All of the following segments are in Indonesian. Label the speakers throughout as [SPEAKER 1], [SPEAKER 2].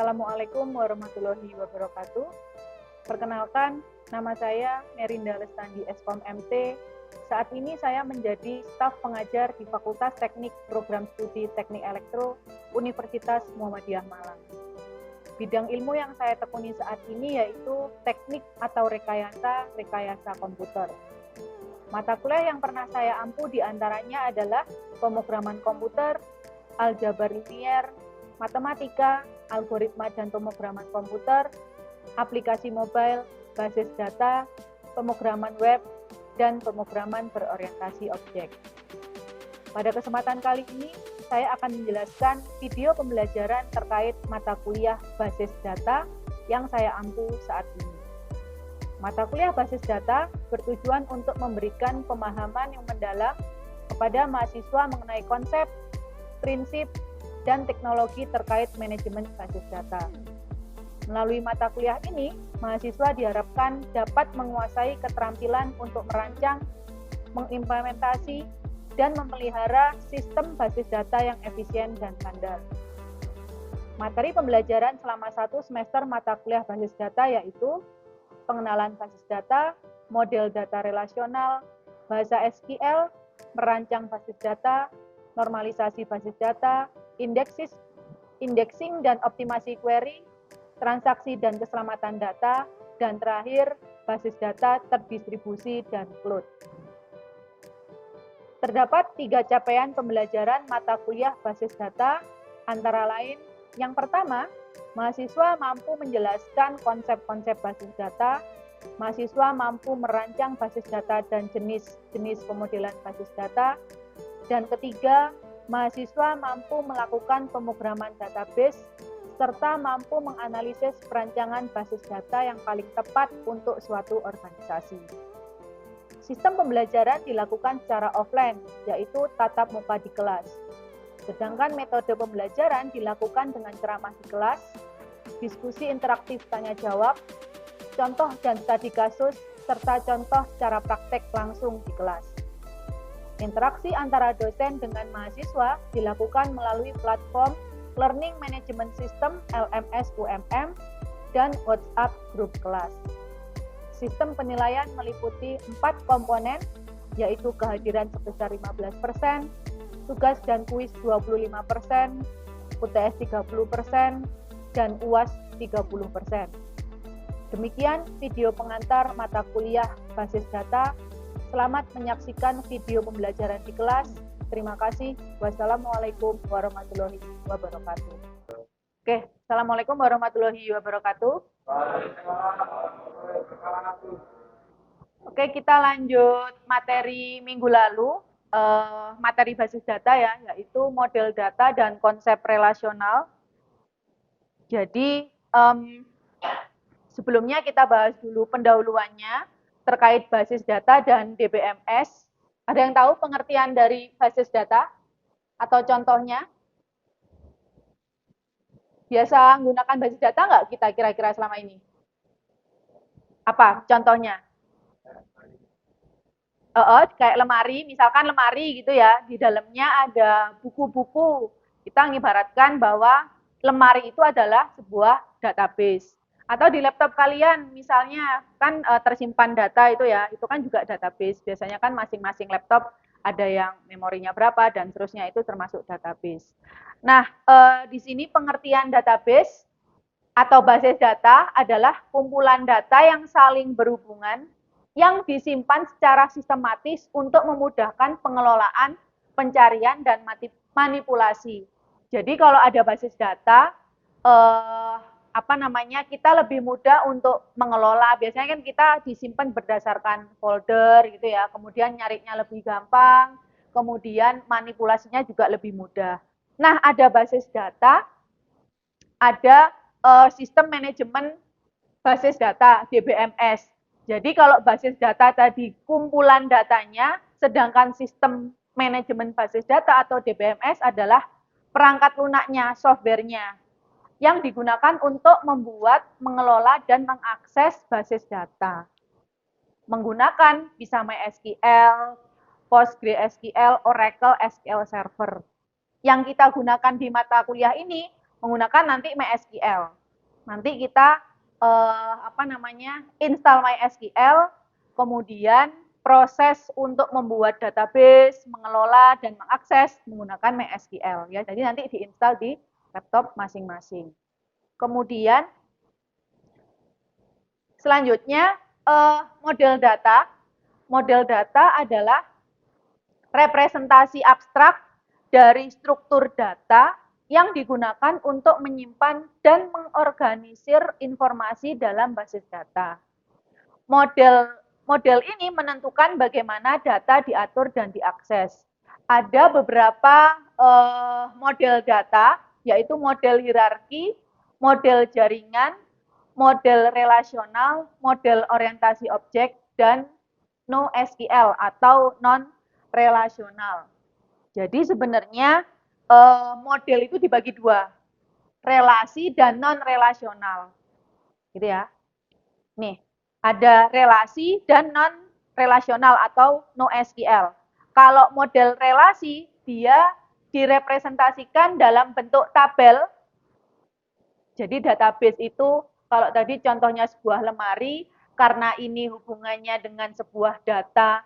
[SPEAKER 1] Assalamualaikum warahmatullahi wabarakatuh. Perkenalkan, nama saya Merinda Lestandi Eskom MT. Saat ini saya menjadi staf pengajar di Fakultas Teknik Program Studi Teknik Elektro Universitas Muhammadiyah Malang. Bidang ilmu yang saya tekuni saat ini yaitu teknik atau rekayasa komputer. Mata kuliah yang pernah saya ampu diantaranya adalah pemrograman komputer, aljabar linier, matematika, algoritma dan pemrograman komputer, aplikasi mobile, basis data, pemrograman web, dan pemrograman berorientasi objek. Pada kesempatan kali ini, saya akan menjelaskan video pembelajaran terkait mata kuliah basis data yang saya ampu saat ini. Mata kuliah basis data bertujuan untuk memberikan pemahaman yang mendalam kepada mahasiswa mengenai konsep, prinsip, dan teknologi terkait manajemen basis data. Melalui mata kuliah ini, mahasiswa diharapkan dapat menguasai keterampilan untuk merancang, mengimplementasi, dan memelihara sistem basis data yang efisien dan handal. Materi pembelajaran selama 1 semester mata kuliah basis data yaitu pengenalan basis data, model data relasional, bahasa SQL, merancang basis data, normalisasi basis data, indexing dan optimasi query, transaksi dan keselamatan data, dan terakhir, basis data terdistribusi dan cloud. Terdapat 3 capaian pembelajaran mata kuliah basis data, antara lain, yang pertama, mahasiswa mampu menjelaskan konsep-konsep basis data, mahasiswa mampu merancang basis data dan jenis-jenis pemodelan basis data, dan ketiga, mahasiswa mampu melakukan pemrograman database, serta mampu menganalisis perancangan basis data yang paling tepat untuk suatu organisasi. Sistem pembelajaran dilakukan secara offline, yaitu tatap muka di kelas. Sedangkan metode pembelajaran dilakukan dengan ceramah di kelas, diskusi interaktif tanya-jawab, contoh dan studi kasus, serta contoh secara praktek langsung di kelas. Interaksi antara dosen dengan mahasiswa dilakukan melalui platform Learning Management System LMS UMM dan WhatsApp grup kelas. Sistem penilaian meliputi 4 komponen, yaitu kehadiran sebesar 15%, tugas dan kuis 25%, UTS 30%, dan UAS 30%. Demikian video pengantar mata kuliah basis data. Selamat menyaksikan video pembelajaran di kelas. Terima kasih. Wassalamualaikum warahmatullahi wabarakatuh. Oke, Assalamualaikum warahmatullahi wabarakatuh. Oke, kita lanjut materi minggu lalu. Materi basis data ya, yaitu model data dan konsep relasional. Jadi, sebelumnya kita bahas dulu pendahuluannya terkait basis data dan DBMS. Ada yang tahu pengertian dari basis data atau contohnya? Biasa menggunakan basis data nggak kita kira-kira selama ini? Apa contohnya? Kayak lemari, misalkan lemari gitu ya, di dalamnya ada buku-buku. Kita mengibaratkan bahwa lemari itu adalah sebuah database. Atau di laptop kalian, misalnya kan tersimpan data itu ya, itu kan juga database. Biasanya kan masing-masing laptop ada yang memorinya berapa dan seterusnya, itu termasuk database. Nah, di sini pengertian database atau basis data adalah kumpulan data yang saling berhubungan yang disimpan secara sistematis untuk memudahkan pengelolaan, pencarian, dan manipulasi. Jadi kalau ada basis data, kita lebih mudah untuk mengelola. Biasanya kan kita disimpan berdasarkan folder gitu ya, kemudian nyarinya lebih gampang, kemudian manipulasinya juga lebih mudah. Nah, ada basis data, ada sistem manajemen basis data, DBMS. Jadi kalau basis data tadi kumpulan datanya, sedangkan sistem manajemen basis data atau DBMS adalah perangkat lunaknya, softwarenya, yang digunakan untuk membuat, mengelola, dan mengakses basis data. Menggunakan bisa MySQL, PostgreSQL, Oracle SQL Server. Yang kita gunakan di mata kuliah ini menggunakan nanti MySQL. Nanti kita install MySQL, kemudian proses untuk membuat database, mengelola dan mengakses menggunakan MySQL ya. Jadi nanti diinstal di laptop masing-masing. Kemudian selanjutnya model data. Model data adalah representasi abstrak dari struktur data yang digunakan untuk menyimpan dan mengorganisir informasi dalam basis data. Model ini menentukan bagaimana data diatur dan diakses. Ada beberapa model data, yaitu model hierarki, model jaringan, model relasional, model orientasi objek, dan NoSQL atau non-relasional. Jadi sebenarnya model itu dibagi dua, relasi dan non-relasional. Gitu ya. Nih, ada relasi dan non-relasional atau NoSQL. Kalau model relasi, dia direpresentasikan dalam bentuk tabel. Jadi database itu, kalau tadi contohnya sebuah lemari, karena ini hubungannya dengan sebuah data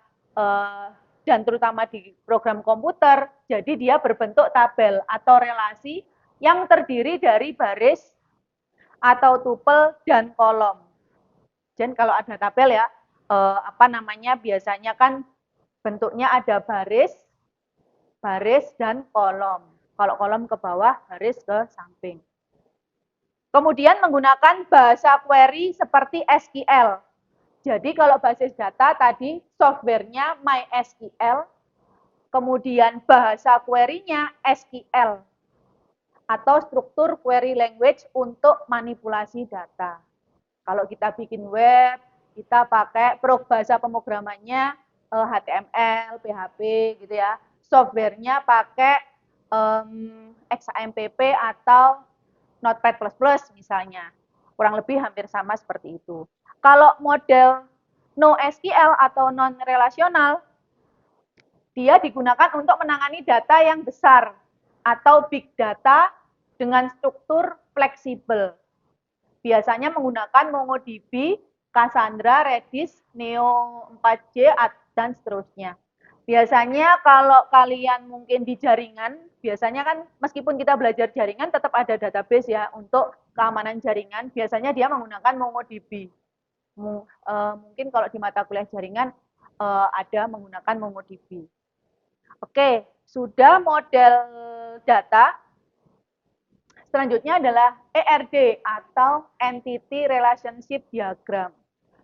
[SPEAKER 1] dan terutama di program komputer, jadi dia berbentuk tabel atau relasi yang terdiri dari baris atau tupel dan kolom. Dan kalau ada tabel ya, biasanya kan bentuknya ada baris dan kolom. Kalau kolom ke bawah, baris ke samping. Kemudian menggunakan bahasa query seperti SQL. Jadi kalau basis data tadi softwarenya MySQL, kemudian bahasa query-nya SQL atau struktur query language untuk manipulasi data. Kalau kita bikin web, kita pakai bahasa pemrogramannya HTML, PHP gitu ya. Softwarenya pakai XAMPP atau Notepad++ misalnya. Kurang lebih hampir sama seperti itu. Kalau model NoSQL atau non-relasional, dia digunakan untuk menangani data yang besar atau big data dengan struktur fleksibel. Biasanya menggunakan MongoDB, Cassandra, Redis, Neo4j, dan seterusnya. Biasanya kalau kalian mungkin di jaringan, biasanya kan meskipun kita belajar jaringan tetap ada database ya untuk keamanan jaringan. Biasanya dia menggunakan MongoDB. Mungkin kalau di mata kuliah jaringan ada menggunakan MongoDB. Oke, sudah model data. Selanjutnya adalah ERD atau Entity Relationship Diagram.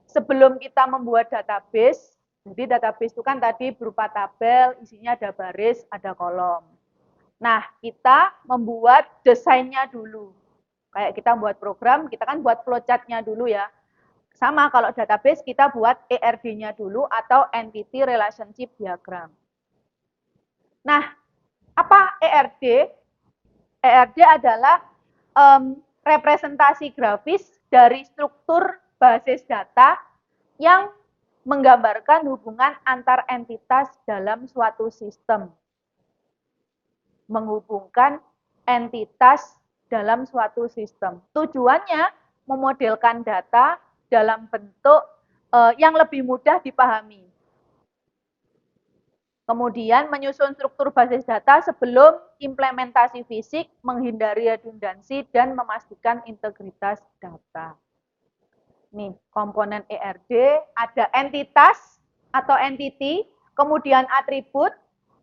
[SPEAKER 1] Sebelum kita membuat database, jadi database itu kan tadi berupa tabel, isinya ada baris, ada kolom. Nah, kita membuat desainnya dulu. Kayak kita buat program, kita kan buat flowchart-nya dulu ya. Sama kalau database kita buat ERD-nya dulu atau Entity Relationship Diagram. Nah, apa ERD? ERD adalah representasi grafis dari struktur basis data yang menggambarkan hubungan antar entitas dalam suatu sistem. Menghubungkan entitas dalam suatu sistem. Tujuannya memodelkan data dalam bentuk yang lebih mudah dipahami. Kemudian menyusun struktur basis data sebelum implementasi fisik, menghindari redundansi, dan memastikan integritas data. Nih, komponen ERD ada entitas atau entity, kemudian atribut,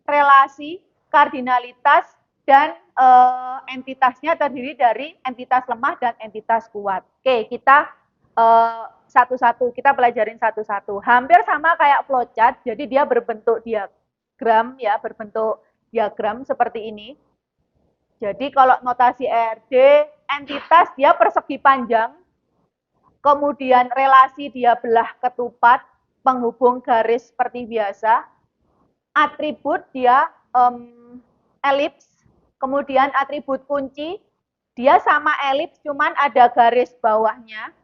[SPEAKER 1] relasi, kardinalitas, dan entitasnya terdiri dari entitas lemah dan entitas kuat. Oke, kita satu-satu, kita pelajarin satu-satu. Hampir sama kayak flowchart, jadi dia berbentuk diagram ya, berbentuk diagram seperti ini. Jadi kalau notasi ERD, entitas dia persegi panjang, kemudian relasi dia belah ketupat, penghubung garis seperti biasa, atribut dia elips, kemudian atribut kunci, dia sama elips, cuman ada garis bawahnya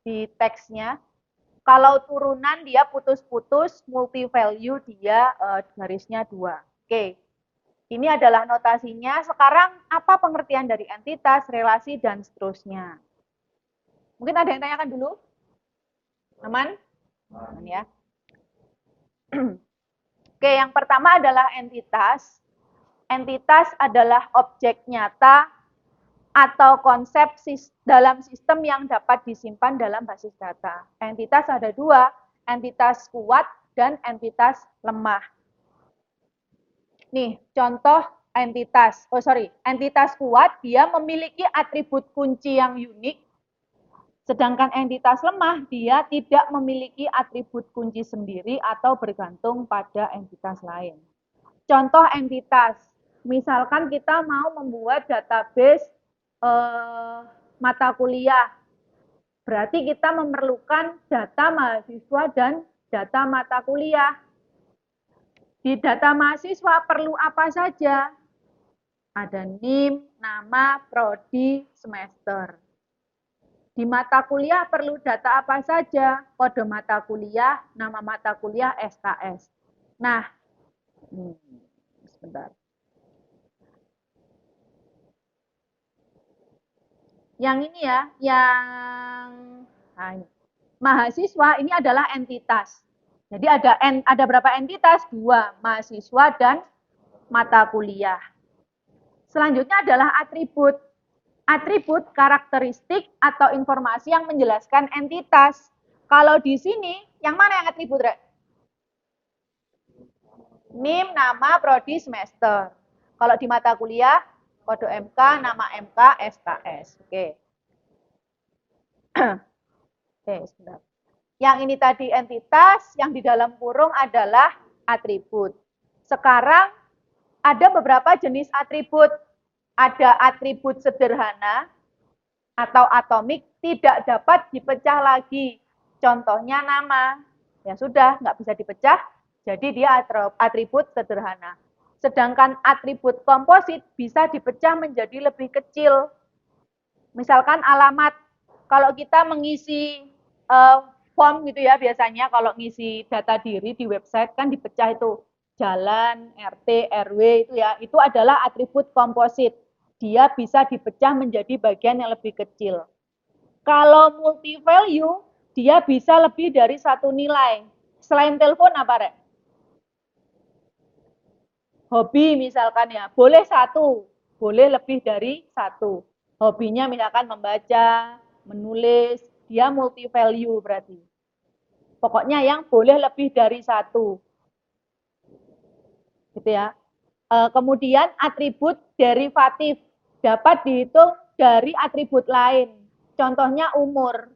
[SPEAKER 1] di teksnya. Kalau turunan dia putus-putus, multi value dia garisnya 2. Oke. Ini adalah notasinya. Sekarang apa pengertian dari entitas, relasi, dan seterusnya? Mungkin ada yang tanyakan dulu? Aman? Aman ya. Oke, yang pertama adalah entitas. Entitas adalah objek nyata atau konsep dalam sistem yang dapat disimpan dalam basis data. Entitas ada dua, entitas kuat dan entitas lemah. Nih, contoh entitas. Entitas kuat dia memiliki atribut kunci yang unik. Sedangkan entitas lemah dia tidak memiliki atribut kunci sendiri atau bergantung pada entitas lain. Contoh entitas, misalkan kita mau membuat database mata kuliah. Berarti kita memerlukan data mahasiswa dan data mata kuliah. Di data mahasiswa perlu apa saja? Ada NIM, nama, prodi, semester. Di mata kuliah perlu data apa saja? Kode mata kuliah, nama mata kuliah, SKS. Nah, sebentar. Yang ini ya, yang mahasiswa ini adalah entitas. Jadi ada berapa entitas? Dua, mahasiswa dan mata kuliah. Selanjutnya adalah atribut. Atribut karakteristik atau informasi yang menjelaskan entitas. Kalau di sini, yang mana yang atribut, Rek? NIM, nama, prodi, semester. Kalau di mata kuliah, kode MK, nama MK, SKS. Oke. Oke, sebentar. Yang ini tadi entitas, yang di dalam kurung adalah atribut. Sekarang ada beberapa jenis atribut. Ada atribut sederhana atau atomik tidak dapat dipecah lagi. Contohnya nama. Ya sudah, nggak bisa dipecah, jadi dia atribut sederhana. Sedangkan atribut komposit bisa dipecah menjadi lebih kecil. Misalkan alamat. Kalau kita mengisi form gitu ya, biasanya kalau ngisi data diri di website kan dipecah itu jalan, RT, RW itu ya, itu adalah atribut komposit. Dia bisa dipecah menjadi bagian yang lebih kecil. Kalau multi value, dia bisa lebih dari satu nilai. Selain telepon apa, Rek? Hobi misalkan ya, boleh satu, boleh lebih dari satu. Hobinya misalkan membaca, menulis, dia multi value berarti. Pokoknya yang boleh lebih dari satu. Gitu ya. Kemudian atribut derivatif dapat dihitung dari atribut lain. Contohnya umur.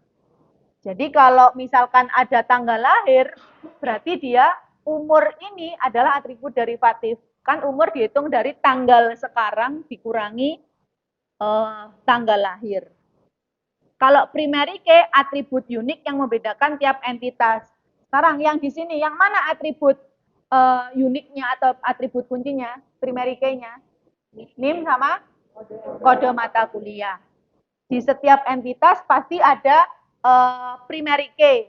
[SPEAKER 1] Jadi kalau misalkan ada tanggal lahir, berarti dia umur ini adalah atribut derivatif. Kan umur dihitung dari tanggal sekarang dikurangi tanggal lahir. Kalau primary key, atribut unik yang membedakan tiap entitas. Sekarang yang di sini, yang mana atribut uniknya atau atribut kuncinya, primary key-nya? NIM sama kode mata kuliah. Di setiap entitas pasti ada primary key.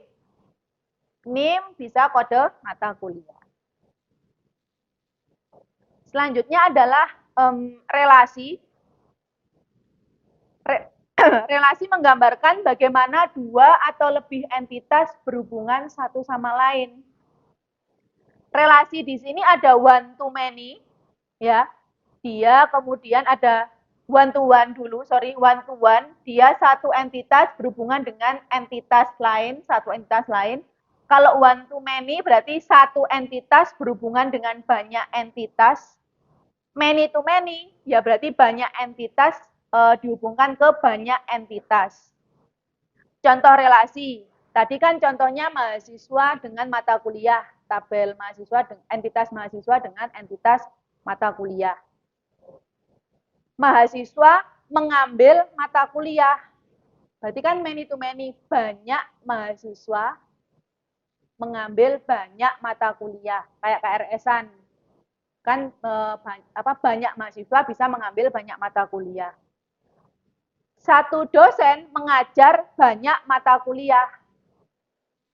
[SPEAKER 1] NIM bisa kode mata kuliah. Selanjutnya adalah relasi. Relasi menggambarkan bagaimana dua atau lebih entitas berhubungan satu sama lain. Relasi di sini ada one to many, ya. Dia kemudian ada one to one dulu, one to one. Dia satu entitas berhubungan dengan entitas lain, satu entitas lain. Kalau one to many berarti satu entitas berhubungan dengan banyak entitas. Many to many ya berarti banyak entitas dihubungkan ke banyak entitas. Contoh relasi. Tadi kan contohnya mahasiswa dengan mata kuliah, tabel mahasiswa entitas mahasiswa dengan entitas mata kuliah. Mahasiswa mengambil mata kuliah. Berarti kan many to many, banyak mahasiswa mengambil banyak mata kuliah, kayak KRS-an. Kan banyak mahasiswa bisa mengambil banyak mata kuliah. Satu dosen mengajar banyak mata kuliah.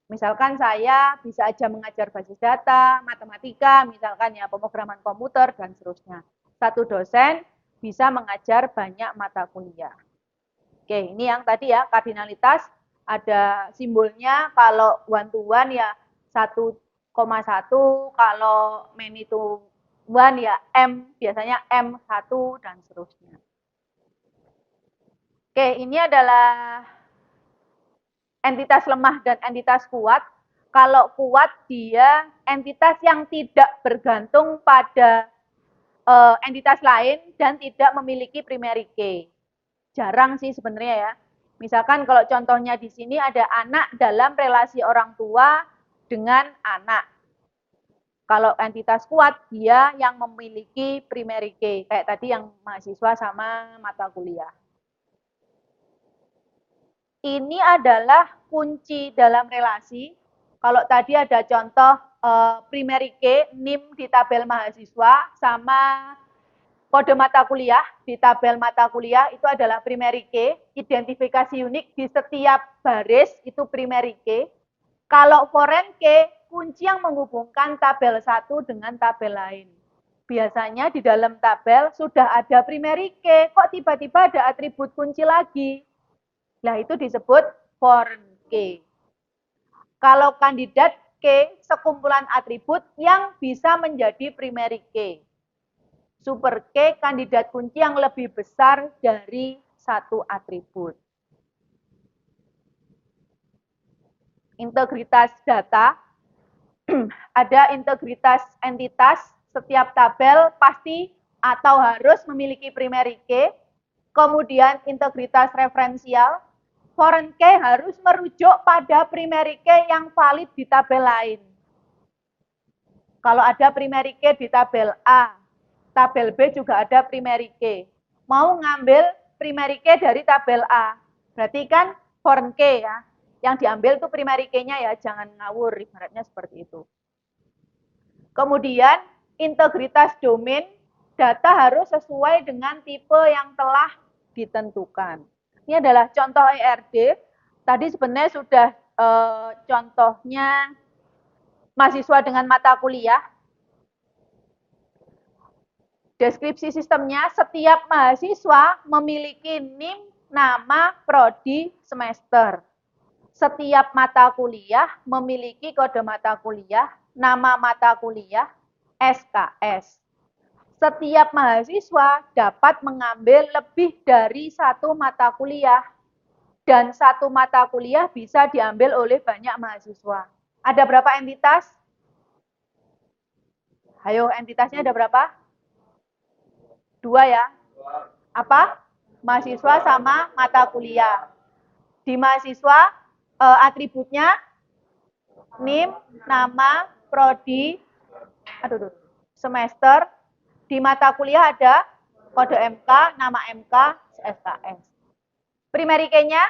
[SPEAKER 1] Misalkan saya bisa aja mengajar basis data, matematika, misalkan ya pemrograman komputer, dan seterusnya. Satu dosen bisa mengajar banyak mata kuliah. Oke, ini yang tadi ya, kardinalitas, ada simbolnya, kalau one to one ya 1,1, kalau many to one ya M, biasanya M1, dan seterusnya. Oke, ini adalah entitas lemah dan entitas kuat. Kalau kuat dia entitas yang tidak bergantung pada entitas lain dan tidak memiliki primary key. Jarang sih sebenarnya ya. Misalkan kalau contohnya di sini ada anak dalam relasi orang tua dengan anak. Kalau entitas kuat dia yang memiliki primary key, kayak tadi yang mahasiswa sama mata kuliah. Ini adalah kunci dalam relasi. Kalau tadi ada contoh primary key, NIM di tabel mahasiswa, sama kode mata kuliah di tabel mata kuliah, itu adalah primary key. Identifikasi unik di setiap baris itu primary key. Kalau foreign key, kunci yang menghubungkan tabel satu dengan tabel lain. Biasanya di dalam tabel sudah ada primary key, kok tiba-tiba ada atribut kunci lagi? Nah, itu disebut foreign key. Kalau kandidat key, sekumpulan atribut yang bisa menjadi primary key. Super key, kandidat kunci yang lebih besar dari satu atribut. Integritas data, ada integritas entitas, setiap tabel pasti atau harus memiliki primary key. Kemudian integritas referensial, foreign key harus merujuk pada primary key yang valid di tabel lain. Kalau ada primary key di tabel A, tabel B juga ada primary key. Mau ngambil primary key dari tabel A, berarti kan foreign key ya. Yang diambil itu primary key-nya ya, jangan ngawur, ibaratnya seperti itu. Kemudian integritas domain, data harus sesuai dengan tipe yang telah ditentukan. Ini adalah contoh ERD. Tadi sebenarnya sudah contohnya mahasiswa dengan mata kuliah. Deskripsi sistemnya, setiap mahasiswa memiliki NIM, nama, prodi, semester. Setiap mata kuliah memiliki kode mata kuliah, nama mata kuliah, SKS. Setiap mahasiswa dapat mengambil lebih dari satu mata kuliah, dan satu mata kuliah bisa diambil oleh banyak mahasiswa. Ada berapa entitas? Ayo, entitasnya ada berapa? 2 ya. Apa? Mahasiswa sama mata kuliah. Di mahasiswa atributnya NIM, nama, prodi, semester. Di mata kuliah ada kode MK, nama MK, SKS. Primary key-nya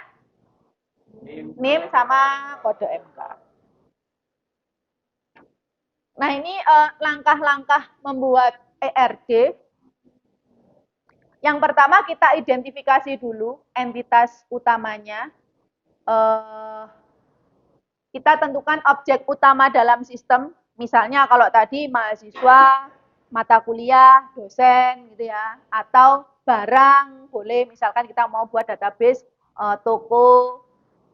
[SPEAKER 1] NIM sama kode MK. Nah, ini langkah-langkah membuat ERD. Yang pertama kita identifikasi dulu entitas utamanya. Kita tentukan objek utama dalam sistem. Misalnya kalau tadi mahasiswa, mata kuliah, dosen gitu ya, atau barang, boleh misalkan kita mau buat database toko,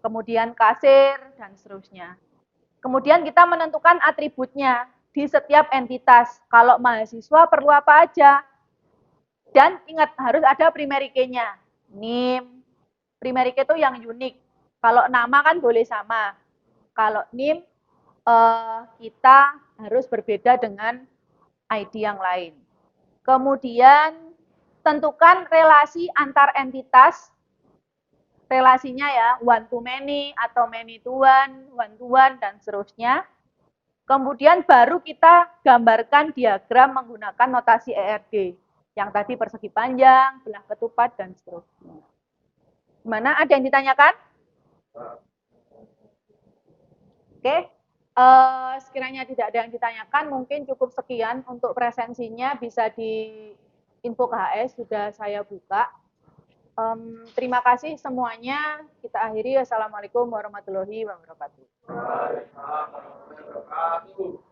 [SPEAKER 1] kemudian kasir, dan seterusnya. Kemudian kita menentukan atributnya di setiap entitas. Kalau mahasiswa perlu apa aja? Dan ingat harus ada primary key-nya. NIM, primary key itu yang unik. Kalau nama kan boleh sama. Kalau NIM kita harus berbeda dengan ID yang lain. Kemudian tentukan relasi antar entitas. Relasinya ya one to many atau many to one, dan seterusnya. Kemudian baru kita gambarkan diagram menggunakan notasi ERD. Yang tadi persegi panjang, belah ketupat, dan seterusnya. Gimana? Ada yang ditanyakan? Oke. Sekiranya tidak ada yang ditanyakan, mungkin cukup sekian untuk presensinya. Bisa di info KHS, sudah saya buka. Terima kasih semuanya. Kita akhiri. Assalamualaikum warahmatullahi wabarakatuh.
[SPEAKER 2] Waalaikumsalam warahmatullahi wabarakatuh.